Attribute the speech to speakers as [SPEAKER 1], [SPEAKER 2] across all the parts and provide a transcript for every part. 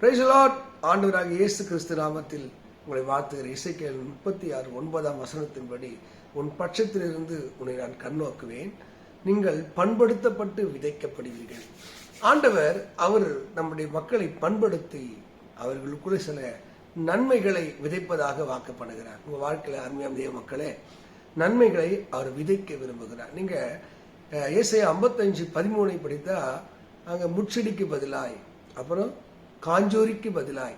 [SPEAKER 1] Praise the Lord. ஆண்டவராகிய இயேசு கிறிஸ்து நாமத்தில் உங்களை வாழ்த்துகிற. எசேக்கியேல் 36:9 உன் பட்சத்திலிருந்து உன்னை நான் கண்ணோக்குவேன், நீங்கள் பண்படுத்தப்பட்டு விதைக்கப்படுவீர்கள். ஆண்டவர் அவர் நம்முடைய மக்களை பண்படுத்தி அவர்களுக்குள்ள சில நன்மைகளை விதைப்பதாக வாக்கப்படுகிறார். உங்க வாழ்க்கையில அருமையான தேவ மக்களே, நன்மைகளை அவர் விதைக்க விரும்புகிறார். நீங்க ஏசாயா 55:13 படித்தா அங்க முச்செடிக்கு பதிலாய், அப்புறம் காஞ்சோரிக்கு பதிலாய்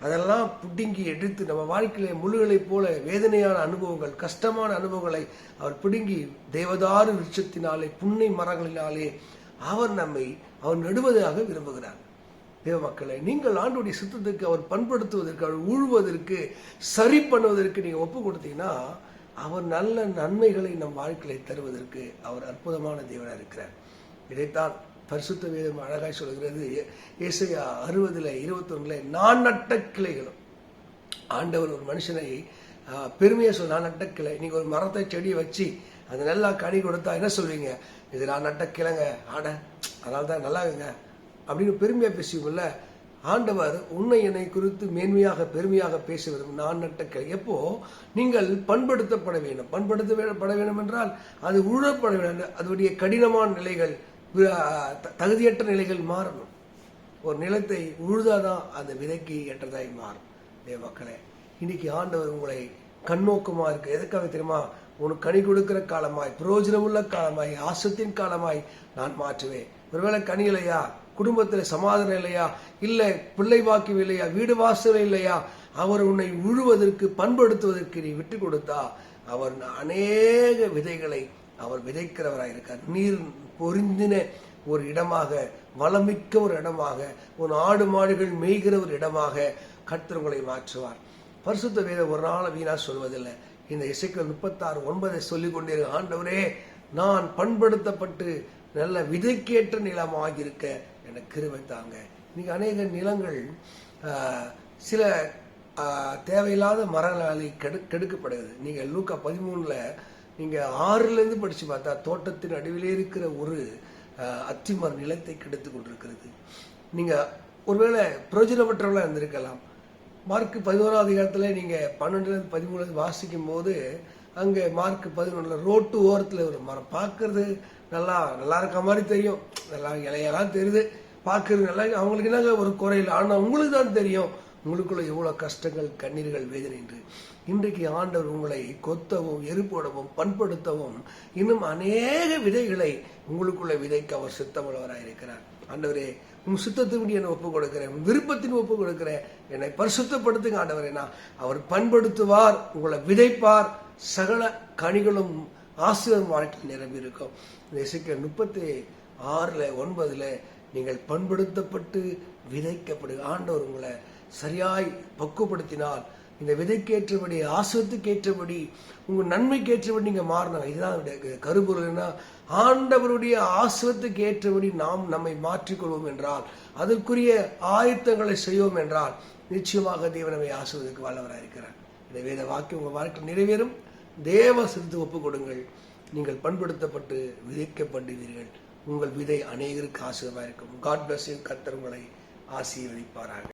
[SPEAKER 1] அதெல்லாம் பிடுங்கி எடுத்து நம்ம வாழ்க்கையில முள்ளுகளை போல வேதனையான அனுபவங்கள், கஷ்டமான அனுபவங்களை அவர் பிடுங்கி தேவதாரு விருட்சத்தினாலே, புன்னை மரங்களினாலே அவர் நடுவதாக விரும்புகிறார். தேவ மக்களை, நீங்கள் ஆண்டோடைய சித்தத்துக்கு அவர் பண்படுத்துவதற்கு, அவர் ஊழுவதற்கு, சரி பண்ணுவதற்கு நீங்க ஒப்பு கொடுத்தீங்கன்னா அவர் நல்ல நன்மைகளை நம் வாழ்க்கையை தருவதற்கு அவர் அற்புதமான தேவனாக இருக்கிறார். இதைத்தான் பரிசுத்த வேதம் அழகாய் சொல்கிறது. ஏசாயா 60:21 நான் நட்ட கிளைகளும். ஆண்டவர் ஒரு மனுஷனை பெருமையா சொல்ல, நான் நட்ட கிளை. நீங்க ஒரு மரத்தை செடியை வச்சு அது நல்லா கனி கொடுத்தா என்ன சொல்வீங்க? இது நான் நட்ட கிளைங்க, ஆட அதனால தான் நல்லாங்க அப்படின்னு பெருமையா பேசுவீங்கல்ல. ஆண்டவர் உன்னை என்னை குறித்து மேன்மையாக பெருமையாக பேச விரும்பும். நான் நட்ட கிளை. எப்போ நீங்கள் பண்படுத்தப்பட வேண்டும். பண்படுத்தப்பட வேண்டும் என்றால் அது உழப்பட வேண்டும். அதனுடைய கடினமான நிலைகள், தகுதியற்ற நிலைகள் மாறணும். ஒரு நிலத்தை உழுதாதான் அந்த விதைக்கு ஏற்றதாய் மாறும். தேவ மக்களே, இன்னைக்கு ஆண்டவர் உங்களை கண்ணோக்கமா இருக்கு. எதுக்காக தெரியுமா? உனக்கு கனி கொடுக்கிற காலமாய், பிரயோஜனமுள்ள காலமாய், ஆசத்தின் காலமாய் நான் மாற்றுவேன். ஒருவேளை கனி இல்லையா, குடும்பத்தில் சமாதானம் இல்லையா, இல்ல பிள்ளை வாக்கியம் இல்லையா, வீடு வாசல் இல்லையா, அவர் உன்னை உழுவதற்கு பண்படுத்துவதற்கு நீ விட்டு கொடுத்தா அவர் அநேக விதைகளை அவர் விதைக்கிறவராக இருக்கார். நீர் பொருந்தின ஒரு இடமாக, வளமிக்க ஒரு இடமாக, உன் ஆடு மாடுகள் மேய்கிற ஒரு இடமாக கர்த்தர் உங்களை மாற்றுவார். பரிசுத்த வேதம் ஒரு நாள் வீணா சொல்வதில்லை. இந்த எசேக்கியேல் 36:9 சொல்லிக் கொண்டே, ஆண்டவரே நான் பண்படுத்தப்பட்டு நல்ல விதைக்கேற்ற நிலமாக இருக்க எனக்கு கிருபை தாங்க. இன்னைக்கு அநேக நிலங்கள் சில தேவையில்லாத மரங்களால் கெடுக்கப்படுகிறது. நீங்க லூக்கா 13 நீங்க 6 படிச்சு பார்த்தா தோட்டத்தின் நடுவிலே இருக்கிற ஒரு அத்திமர நிலத்தை கெடுத்து கொண்டிருக்கிறது. நீங்க ஒருவேளை பிரயோஜனப்பட்டவர்களா இருந்திருக்கலாம். மார்க் 11 நீங்க 12-13 வாசிக்கும் போது அங்க மார்க் 11 ரோட்டு ஓரத்துல ஒரு மரம் பார்க்கறது நல்லா இருக்க மாதிரி தெரியும், நல்லா இலையெல்லாம் தெரியுது, பார்க்கறது நல்லா, அவங்களுக்கு என்னங்க ஒரு குறையில். ஆனா உங்களுக்கு தான் தெரியும் உங்களுக்குள்ள எவ்வளவு கஷ்டங்கள், கண்ணீர்கள், வேதனை என்று. இன்றைக்கு ஆண்டவர் உங்களை கொத்தவும், எருப்போடவும், பண்படுத்தவும், இன்னும் அநேக விதைகளை உங்களுக்குள்ள விதைக்க அவர் சித்தமுள்ளவராக இருக்கிறார். ஆண்டவரே, உன் சித்தத்தின் என்னை ஒப்புக் கொடுக்கிறேன், உன் விருப்பத்தின் ஒப்புக் கொடுக்கிறேன், என்னை பரிசுத்தப்படுத்துங்க ஆண்டவரே. அவர் பண்படுத்துவார், உங்களை விதைப்பார், சகல கனிகளும் ஆசீர்வாதம் வாழ்க்கை நிரம்பி இருக்கும். எசேக்கியேல் 36:9 நீங்கள் பண்படுத்தப்பட்டு விதைக்கப்படுங்க. ஆண்டவர் உங்களை சரியாய் பக்குவப்படுத்தினால் இந்த விதைக்கேற்றபடி, ஆசிரியத்துக்கு உங்க நன்மைக்கு ஏற்றபடி நீங்க மாறணும். இதுதான் கருபொருள்னா, ஆண்டவருடைய ஆசிரியத்துக்கு ஏற்றபடி நாம் நம்மை மாற்றிக்கொள்வோம் என்றால், அதற்குரிய ஆயத்தங்களை செய்வோம் என்றால் நிச்சயமாக தேவன் நம்மை ஆசிரியத்துக்கு வல்லவராக இருக்கிறார். இந்த வேத வாக்கியம் உங்க வாழ்க்கை நிறைவேறும். தேவ சிறுத்து ஒப்புக் கொடுங்கள். நீங்கள் பண்படுத்தப்பட்டு விதைக்கப்படுவீர்கள். உங்கள் விதை அநேகருக்கு ஆசீர்வாதமாக இருக்கும். God bless you. கர்த்தர் உங்களை ஆசீர்வதிப்பாராக.